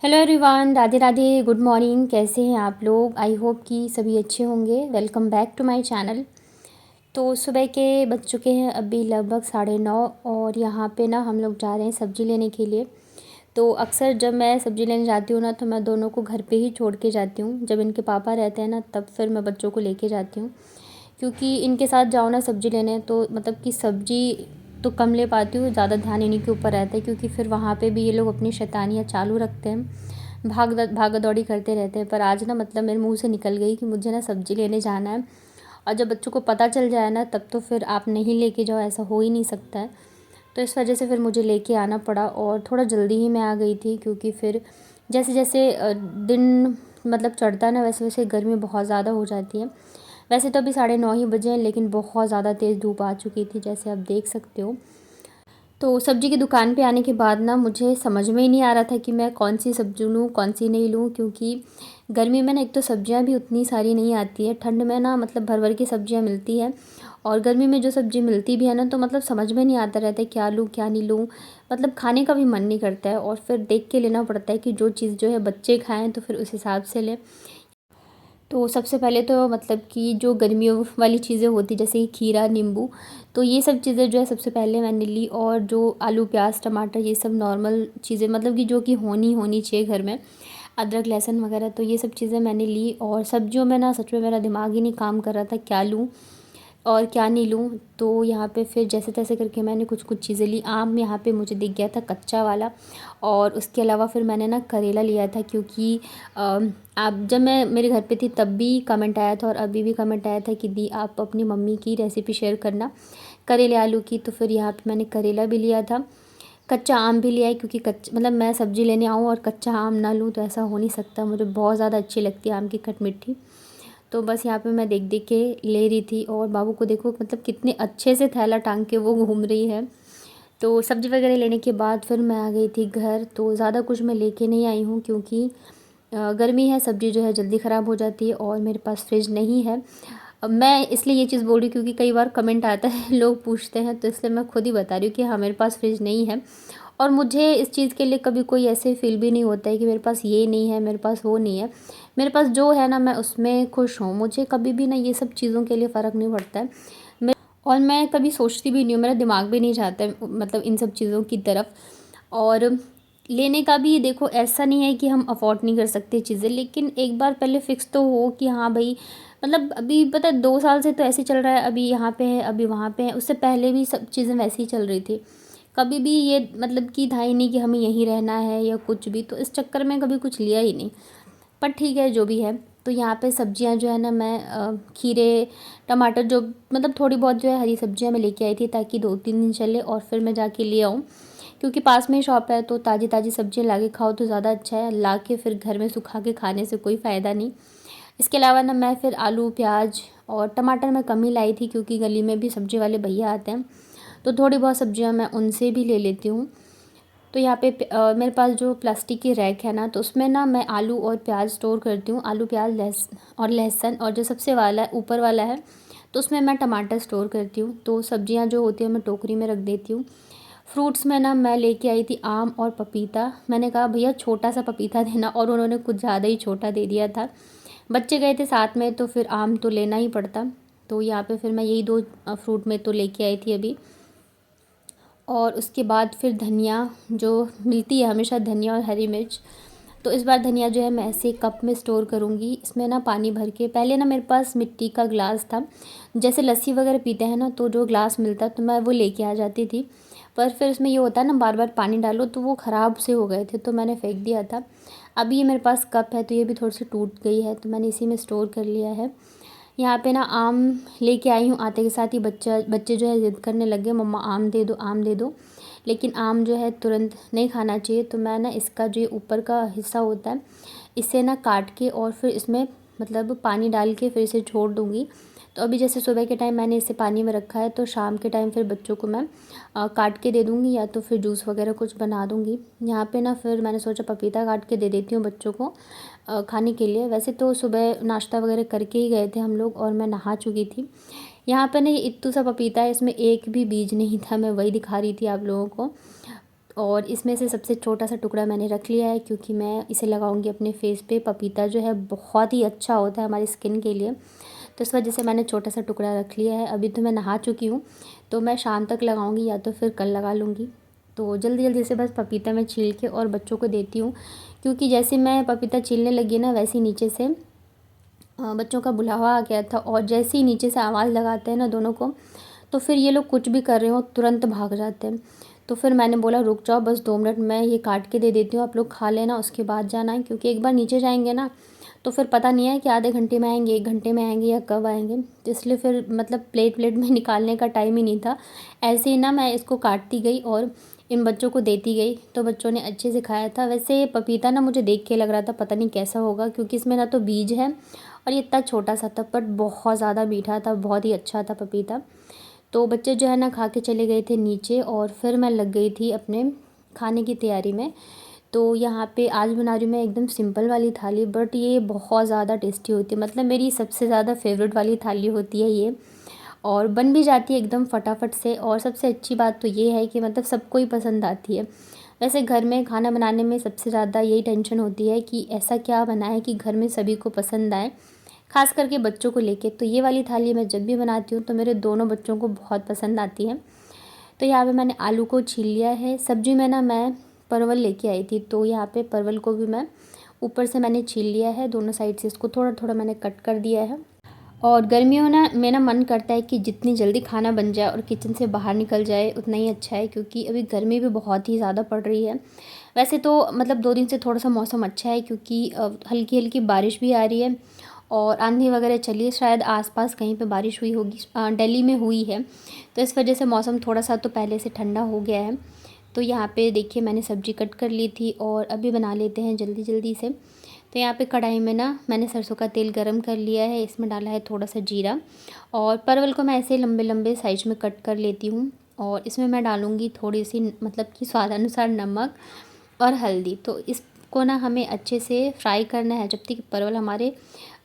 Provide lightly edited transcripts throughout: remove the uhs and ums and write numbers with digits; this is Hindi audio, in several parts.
Hello everyone, Radhe Radhe, good morning. कैसे हैं आप लोग? आई होप कि सभी अच्छे होंगे। Welcome back to my channel. तो सुबह के बज चुके हैं अभी लगभग 9:30 और यहाँ पे ना हम लोग जा रहे हैं सब्ज़ी लेने के लिए। तो अक्सर जब मैं सब्ज़ी लेने जाती हूँ ना तो मैं दोनों को घर पे ही छोड़ के जाती हूँ। जब इनके पापा रहते हैं ना तब फिर मैं बच्चों को लेके जाती हूँ, क्योंकि इनके साथ जाओ ना सब्ज़ी लेने तो मतलब कि सब्ज़ी तो कम ले पाती हूँ, ज़्यादा ध्यान इन्हीं के ऊपर रहता है, क्योंकि फिर वहाँ पे भी ये लोग अपनी शैतानियाँ चालू रखते हैं, भागा दौड़ी करते रहते हैं। पर आज ना मतलब मेरे मुंह से निकल गई कि मुझे ना सब्ज़ी लेने जाना है, और जब बच्चों को पता चल जाए ना तब तो फिर आप नहीं लेके जाओ, ऐसा हो ही नहीं सकता है। तो इस वजह से फिर मुझे लेके आना पड़ा, और थोड़ा जल्दी ही मैं आ गई थी, क्योंकि फिर जैसे जैसे दिन मतलब चढ़ता है ना वैसे वैसे गर्मी बहुत ज़्यादा हो जाती है। वैसे तो अभी 9:30 ही बजे हैं, लेकिन बहुत ज़्यादा तेज़ धूप आ चुकी थी, जैसे आप देख सकते हो। तो सब्ज़ी की दुकान पे आने के बाद ना मुझे समझ में ही नहीं आ रहा था कि मैं कौन सी सब्ज़ी लूँ कौन सी नहीं लूँ, क्योंकि गर्मी में ना एक तो सब्ज़ियाँ भी उतनी सारी नहीं आती है। ठंड में ना मतलब भर भर की सब्ज़ियाँ मिलती है, और गर्मी में जो सब्ज़ी मिलती भी है ना तो मतलब समझ में नहीं आता रहता है क्या लूँ क्या नहीं लूँ। मतलब खाने का भी मन नहीं करता है, और फिर देख के लेना पड़ता है कि जो चीज़ जो है बच्चे खाएँ तो फिर उस हिसाब से लें। तो सबसे पहले तो मतलब कि जो गर्मियों वाली चीज़ें होती जैसे कि खीरा, नींबू, तो ये सब चीज़ें जो है सबसे पहले मैंने ली। और जो आलू, प्याज, टमाटर, ये सब नॉर्मल चीज़ें मतलब कि जो कि होनी चाहिए घर में, अदरक, लहसुन वगैरह, तो ये सब चीज़ें मैंने ली। और सब्जियों में ना सच में मेरा दिमाग ही नहीं काम कर रहा था क्या लूँ और क्या नहीं लूँ। तो यहाँ पे फिर जैसे तैसे करके मैंने कुछ कुछ चीज़ें ली। आम यहाँ पे मुझे दिख गया था कच्चा वाला, और उसके अलावा फिर मैंने ना करेला लिया था, क्योंकि आप जब मैं मेरे घर पे थी तब भी कमेंट आया था और अभी भी कमेंट आया था कि दी आप अपनी मम्मी की रेसिपी शेयर करना करेले आलू की। तो फिर यहाँ पे मैंने करेला भी लिया था, कच्चा आम भी लिया है, क्योंकि मतलब मैं सब्ज़ी लेने आऊँ और कच्चा आम ना लूँ तो ऐसा हो नहीं सकता। मुझे बहुत ज़्यादा अच्छी लगती है आम की खट मिट्ठी। तो बस यहाँ पे मैं देख देख के ले रही थी, और बाबू को देखो मतलब कितने अच्छे से थैला टांग के वो घूम रही है। तो सब्ज़ी वगैरह लेने के बाद फिर मैं आ गई थी घर। तो ज़्यादा कुछ मैं लेके नहीं आई हूँ, क्योंकि गर्मी है, सब्ज़ी जो है जल्दी ख़राब हो जाती है, और मेरे पास फ्रिज नहीं है। अब मैं इसलिए ये चीज़ बोल रही हूँ क्योंकि कई बार कमेंट आता है लोग पूछते हैं, तो इसलिए मैं खुद ही बता रही हूँ कि हाँ मेरे पास फ्रिज नहीं है। और मुझे इस चीज़ के लिए कभी कोई ऐसे फील भी नहीं होता है कि मेरे पास ये नहीं है, मेरे पास वो नहीं है। मेरे पास जो है ना मैं उसमें खुश हूँ। मुझे कभी भी ना ये सब चीज़ों के लिए फ़र्क नहीं पड़ता है। और मैं कभी सोचती भी नहीं हूँ, मेरा दिमाग भी नहीं जाता है मतलब इन सब चीज़ों की तरफ। और लेने का भी देखो ऐसा नहीं है कि हम अफोर्ड नहीं कर सकते चीज़ें, लेकिन एक बार पहले फ़िक्स तो हो कि हाँ भाई, मतलब अभी पता है 2 साल से तो ऐसे चल रहा है, अभी यहाँ पे है अभी वहाँ पे है, उससे पहले भी सब चीज़ें वैसी ही चल रही थी। कभी भी ये मतलब कि था ही नहीं कि हमें यहीं रहना है या कुछ भी, तो इस चक्कर में कभी कुछ लिया ही नहीं। पर ठीक है जो भी है। तो यहाँ पे सब्जियाँ जो है ना मैं खीरे, टमाटर, जो मतलब थोड़ी बहुत जो है हरी सब्जियाँ मैं लेके आई थी, ताकि 2-3 दिन चले और फिर मैं जाके ले आऊँ, क्योंकि पास में ही शॉप है। तो ताज़ी ताज़ी सब्जियाँ ला के खाओ तो ज़्यादा अच्छा है, ला के फिर घर में सुखा के खाने से कोई फ़ायदा नहीं। इसके अलावा ना मैं फिर आलू, प्याज और टमाटर मैं कम ही लाई थी, क्योंकि गली में भी सब्जी वाले भैया आते हैं, तो थोड़ी बहुत सब्जियाँ मैं उनसे भी ले लेती हूँ। तो यहाँ पे मेरे पास जो प्लास्टिक की रैक है ना, तो उसमें ना मैं आलू और प्याज स्टोर करती हूँ। आलू, प्याज, लहसुन, और जो सबसे वाला ऊपर वाला है तो उसमें मैं टमाटर स्टोर करती हूँ। तो सब्जियाँ जो होती हैं मैं टोकरी में रख देती हूँ। फ्रूट्स में ना मैं लेके आई थी आम और पपीता। मैंने कहा भैया छोटा सा पपीता देना, और उन्होंने कुछ ज़्यादा ही छोटा दे दिया था। बच्चे गए थे साथ में तो फिर आम तो लेना ही पड़ता। तो यहाँ पे फिर मैं यही 2 फ्रूट में तो लेके आई थी अभी। और उसके बाद फिर धनिया जो मिलती है हमेशा, धनिया और हरी मिर्च। तो इस बार धनिया जो है मैं ऐसे कप में स्टोर करूँगी, इसमें ना पानी भर के। पहले ना मेरे पास मिट्टी का ग्लास था, जैसे लस्सी वगैरह पीते हैं ना तो जो ग्लास मिलता तो मैं वो लेके आ जाती थी। पर फिर उसमें ये होता है ना बार बार पानी डालो तो वो ख़राब से हो गए थे, तो मैंने फेंक दिया था। अभी ये मेरे पास कप है तो ये भी थोड़ी सी टूट गई है, तो मैंने इसी में स्टोर कर लिया है। यहाँ पे ना आम लेके आई हूँ, आते के साथ ही बच्चे जो है ज़िद करने लग गए, मम्मा आम दे दो आम दे दो। लेकिन आम जो है तुरंत नहीं खाना चाहिए, तो मैं ना इसका जो ऊपर का हिस्सा होता है इसे ना काट के और फिर इसमें मतलब पानी डाल के फिर इसे छोड़ दूँगी। तो अभी जैसे सुबह के टाइम मैंने इसे पानी में रखा है, तो शाम के टाइम फिर बच्चों को मैं काट के दे दूँगी, या तो फिर जूस वगैरह कुछ बना दूँगी। यहाँ पे ना फिर मैंने सोचा पपीता काट के दे देती हूँ बच्चों को खाने के लिए। वैसे तो सुबह नाश्ता वगैरह करके ही गए थे हम लोग और मैं नहा चुकी थी। यहाँ पे ना ये इत्तू सा पपीता है, इसमें एक भी बीज नहीं था, मैं वही दिखा रही थी आप लोगों को। और इसमें से सबसे छोटा सा टुकड़ा मैंने रख लिया है, क्योंकि मैं इसे लगाऊंगी अपने फेस पे। पपीता जो है बहुत ही अच्छा होता है हमारी स्किन के लिए, तो इस वजह से मैंने छोटा सा टुकड़ा रख लिया है। अभी तो मैं नहा चुकी हूँ, तो मैं शाम तक लगाऊंगी या तो फिर कल लगा लूँगी। तो जल्दी जल्दी से बस पपीता मैं छील के और बच्चों को देती हूँ, क्योंकि जैसे मैं पपीता छीलने लगी ना वैसे ही नीचे से बच्चों का बुलावा आ गया था, और जैसे ही नीचे से आवाज़ लगाते हैं ना दोनों को, तो फिर ये लोग कुछ भी कर रहे हो तुरंत भाग जाते हैं। तो फिर मैंने बोला रुक जाओ बस 2 मिनट, मैं ये काट के दे देती हूँ, आप लोग खा लेना, उसके बाद जाना है। क्योंकि एक बार नीचे जाएंगे ना तो फिर पता नहीं है कि आधे घंटे में आएंगे, 1 घंटे में आएंगे या कब आएंगे। तो इसलिए फिर मतलब प्लेट में निकालने का टाइम ही नहीं था। ऐसे ही ना मैं इसको काटती गई और इन बच्चों को देती गई, तो बच्चों ने अच्छे से खाया था। वैसे ये पपीता ना मुझे देख के लग रहा था पता नहीं कैसा होगा, क्योंकि इसमें ना तो बीज है और ये इतना छोटा सा था, बट बहुत ज़्यादा मीठा था, बहुत ही अच्छा था पपीता। तो बच्चे जो है ना खा के चले गए थे नीचे, और फिर मैं लग गई थी अपने खाने की तैयारी में। तो यहाँ पे आज बना रही हूँ मैं एकदम सिंपल वाली थाली, बट ये बहुत ज़्यादा टेस्टी होती है, मतलब मेरी सबसे ज़्यादा फेवरेट वाली थाली होती है ये, और बन भी जाती है एकदम फटाफट से। और सबसे अच्छी बात तो ये है कि मतलब सबको ही पसंद आती है। वैसे घर में खाना बनाने में सबसे ज़्यादा यही टेंशन होती है कि ऐसा क्या बनाए कि घर में सभी को पसंद आए, ख़ास करके बच्चों को लेके। तो ये वाली थाली मैं जब भी बनाती हूँ तो मेरे दोनों बच्चों को बहुत पसंद आती है। तो यहाँ पे मैंने आलू को छील लिया है। सब्जी में ना मैं परवल लेके आई थी, तो यहाँ पे परवल को भी मैं ऊपर से मैंने छील लिया है, दोनों साइड से इसको थोड़ा थोड़ा मैंने कट कर दिया है। और गर्मियों ना मेरा मन करता है कि जितनी जल्दी खाना बन जाए और किचन से बाहर निकल जाए उतना ही अच्छा है, क्योंकि अभी गर्मी भी बहुत ही ज़्यादा पड़ रही है। वैसे तो मतलब 2 दिन से थोड़ा सा मौसम अच्छा है, क्योंकि हल्की हल्की बारिश भी आ रही है और आंधी वगैरह चली है, शायद आसपास कहीं पे बारिश हुई होगी, दिल्ली में हुई है। तो इस वजह से मौसम थोड़ा सा तो पहले से ठंडा हो गया है। तो यहाँ पे देखिए मैंने सब्ज़ी कट कर ली थी, और अभी बना लेते हैं जल्दी जल्दी से। तो यहाँ पे कढ़ाई में ना मैंने सरसों का तेल गरम कर लिया है, इसमें डाला है थोड़ा सा जीरा, और परवल को मैं ऐसे लंबे लंबे साइज में कट कर लेती हूँ। और इसमें मैं डालूँगी थोड़ी सी मतलब कि स्वाद अनुसार नमक और हल्दी। तो इसको ना हमें अच्छे से फ्राई करना है जब तक कि परवल हमारे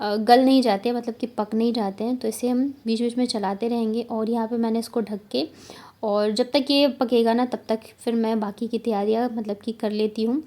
गल नहीं जाते, मतलब कि पक नहीं जाते हैं। तो इसे हम बीच बीच में चलाते रहेंगे। और यहाँ पे मैंने इसको ढक के, और जब तक ये पकेगा ना तब तक फिर मैं बाकी की तैयारियाँ मतलब कि कर लेती हूँ।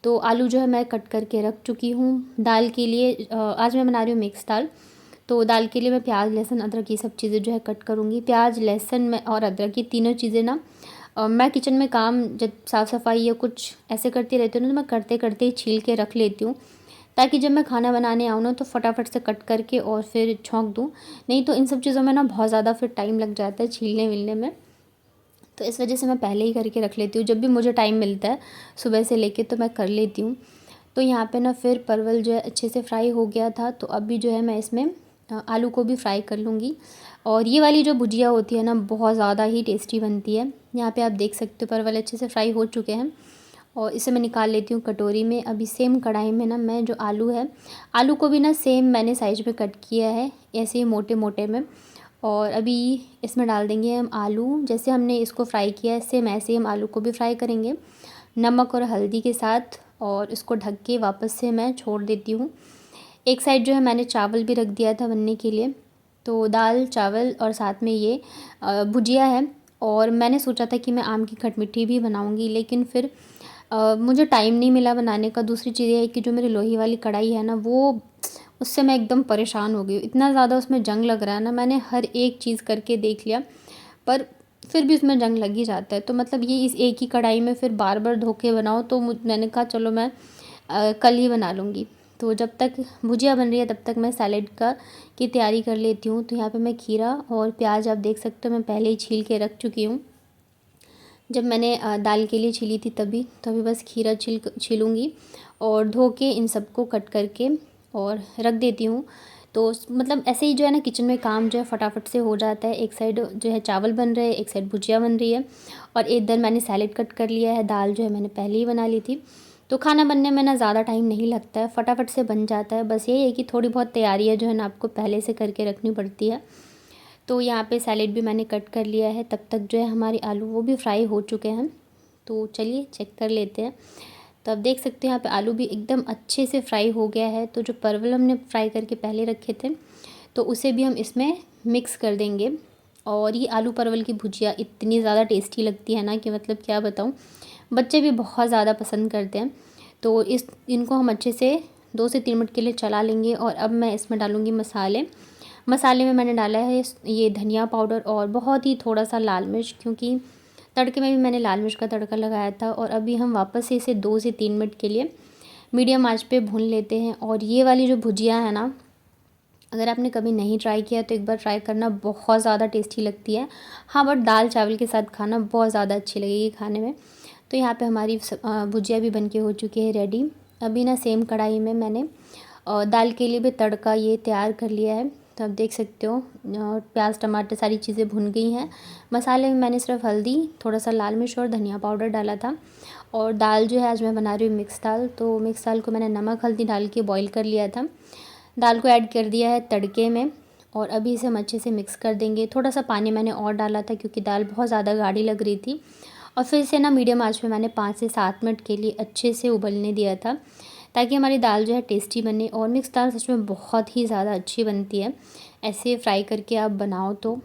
तो आलू जो है मैं कट करके रख चुकी हूँ। दाल के लिए आज मैं बना रही हूँ मिक्स दाल। तो दाल के लिए मैं प्याज लहसुन अदरक ये सब चीज़ें जो है कट करूँगी। प्याज लहसुन में और अदरक ये तीनों चीज़ें ना मैं किचन में काम जब साफ़ सफाई या कुछ ऐसे करती रहती हूँ ना, तो मैं करते करते ही छील के रख लेती हूँ, ताकि जब मैं खाना बनाने आऊँ ना तो फटाफट से कट करके और फिर छौंक दूँ। नहीं तो इन सब चीज़ों में ना बहुत ज़्यादा फिर टाइम लग जाता है छीलने विलने में। तो इस वजह से मैं पहले ही करके रख लेती हूँ, जब भी मुझे टाइम मिलता है सुबह से लेके तो मैं कर लेती हूँ। तो यहाँ पे ना फिर परवल जो है अच्छे से फ्राई हो गया था, तो अभी जो है मैं इसमें आलू को भी फ्राई कर लूँगी। और ये वाली जो भुजिया होती है ना बहुत ज़्यादा ही टेस्टी बनती है। यहाँ पे आप देख सकते हो परवल अच्छे से फ्राई हो चुके हैं, और इसे मैं निकाल लेती हूँ कटोरी में। अभी सेम कढ़ाई में ना मैं जो आलू है, आलू को भी ना सेम मैंने साइज में कट किया है, ऐसे ही मोटे मोटे में। और अभी इसमें डाल देंगे हम आलू, जैसे हमने इसको फ्राई किया है सेम ऐसे ही हम आलू को भी फ्राई करेंगे नमक और हल्दी के साथ। और इसको ढक के वापस से मैं छोड़ देती हूँ। एक साइड जो है मैंने चावल भी रख दिया था बनने के लिए। तो दाल चावल और साथ में ये भुजिया है। और मैंने सोचा था कि मैं आम की खटमिठी भी बनाऊंगी, लेकिन फिर मुझे टाइम नहीं मिला बनाने का। दूसरी चीज़ ये है कि जो मेरी लोही वाली कढ़ाई है ना, वो उससे मैं एकदम परेशान हो गई हूँ। इतना ज़्यादा उसमें जंग लग रहा है ना, मैंने हर एक चीज़ करके देख लिया, पर फिर भी उसमें जंग लग ही जाता है। तो मतलब ये इस एक ही कढ़ाई में फिर बार बार धो के बनाओ, तो मैंने कहा चलो मैं कल ही बना लूँगी। तो जब तक भुजिया बन रही है तब तक मैं सैलेड का की तैयारी कर लेती हूँ। तो यहाँ पे मैं खीरा और प्याज आप देख सकते हो मैं पहले ही छील के रख चुकी हूँ, जब मैंने दाल के लिए छीली थी तभी। तो अभी बस खीरा छीलूँगी और धो के इन सबको कट करके और रख देती हूँ। तो मतलब ऐसे ही जो है ना किचन में काम जो है फटाफट से हो जाता है। एक साइड जो है चावल बन रहे हैं, एक साइड भुजिया बन रही है और इधर मैंने सैलेड कट कर लिया है। दाल जो है मैंने पहले ही बना ली थी। तो खाना बनने में ना ज़्यादा टाइम नहीं लगता है, फटाफट से बन जाता है। बस यही है कि थोड़ी बहुत तैयारियाँ जो है ना आपको पहले से करके रखनी पड़ती है। तो यहाँ पे सैलेड भी मैंने कट कर लिया है। तब तक जो है हमारे आलू वो भी फ्राई हो चुके हैं। तो चलिए चेक कर लेते हैं। तो आप देख सकते हैं यहाँ पे आलू भी एकदम अच्छे से फ्राई हो गया है। तो जो परवल हमने फ्राई करके पहले रखे थे तो उसे भी हम इसमें मिक्स कर देंगे। और ये आलू परवल की भुजिया इतनी ज़्यादा टेस्टी लगती है ना कि मतलब क्या बताऊँ, बच्चे भी बहुत ज़्यादा पसंद करते हैं। तो इनको हम अच्छे से 2 से 3 मिनट के लिए चला लेंगे। और अब मैं इसमें डालूँगी मसाले। मसाले में मैंने डाला है ये धनिया पाउडर और बहुत ही थोड़ा सा लाल मिर्च, क्योंकि तड़के में भी मैंने लाल मिर्च का तड़का लगाया था। और अभी हम वापस से इसे 2 से 3 मिनट के लिए मीडियम आंच पे भून लेते हैं। और ये वाली जो भुजिया है ना, अगर आपने कभी नहीं ट्राई किया तो एक बार ट्राई करना, बहुत ज़्यादा टेस्टी लगती है। हाँ, बट दाल चावल के साथ खाना बहुत ज़्यादा अच्छी लगेगी खाने में। तो यहाँ पे हमारी भुजिया भी बनके हो चुकी है रेडी। अभी ना सेम कढ़ाई में मैंने दाल के लिए भी तड़का ये तैयार कर लिया है। तो आप देख सकते हो प्याज टमाटर सारी चीज़ें भुन गई हैं। मसाले में मैंने सिर्फ हल्दी, थोड़ा सा लाल मिर्च और धनिया पाउडर डाला था। और दाल जो है आज मैं बना रही हूँ मिक्स दाल। तो मिक्स दाल को मैंने नमक हल्दी डाल के बॉईल कर लिया था। दाल को ऐड कर दिया है तड़के में और अभी इसे हम अच्छे से मिक्स कर देंगे। थोड़ा सा पानी मैंने और डाला था क्योंकि दाल बहुत ज़्यादा गाढ़ी लग रही थी। और फिर इसे ना मीडियम आंच में मैंने 5 से 7 मिनट के लिए अच्छे से उबलने दिया था, ताकि हमारी दाल जो है टेस्टी बने। और मिक्स दाल सच में बहुत ही ज़्यादा अच्छी बनती है ऐसे फ्राई करके आप बनाओ तो।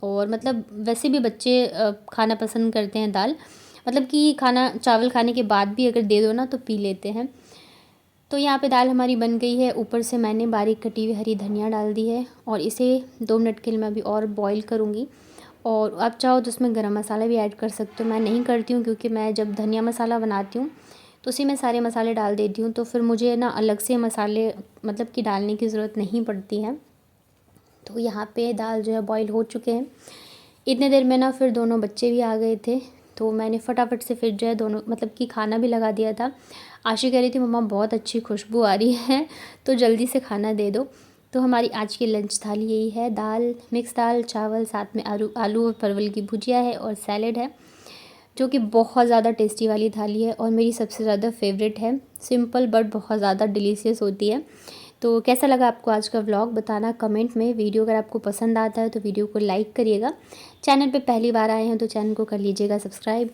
और मतलब वैसे भी बच्चे खाना पसंद करते हैं दाल, मतलब कि खाना चावल खाने के बाद भी अगर दे दो ना तो पी लेते हैं। तो यहाँ पे दाल हमारी बन गई है। ऊपर से मैंने बारीक कटी हुई हरी धनिया डाल दी है और इसे 2 मिनट के लिए मैं अभी और बॉईल करूँगी। और आप चाहो तो उसमें गरम मसाला भी ऐड कर सकते हो। मैं नहीं करती हूँ क्योंकि मैं जब धनिया मसाला बनाती हूँ तो उसी में सारे मसाले डाल देती हूँ, तो फिर मुझे ना अलग से मसाले मतलब कि डालने की ज़रूरत नहीं पड़ती है। तो यहाँ पे दाल जो है बॉईल हो चुके हैं। इतने देर में ना फिर दोनों बच्चे भी आ गए थे। तो मैंने फटाफट से फिर जो है दोनों मतलब कि खाना भी लगा दिया था। आशी कह रही थी मम्मा बहुत अच्छी खुशबू आ रही है तो जल्दी से खाना दे दो। तो हमारी आज की लंच थाली यही है, दाल, मिक्स दाल, चावल, साथ में आलू और परवल की भुजिया है और सैलेड है, जो कि बहुत ज़्यादा टेस्टी वाली थाली है और मेरी सबसे ज़्यादा फेवरेट है। सिंपल बट बहुत ज़्यादा डिलीशियस होती है। तो कैसा लगा आपको आज का व्लॉग बताना कमेंट में। वीडियो अगर आपको पसंद आता है तो वीडियो को लाइक करिएगा। चैनल पे पहली बार आए हैं तो चैनल को कर लीजिएगा सब्सक्राइब।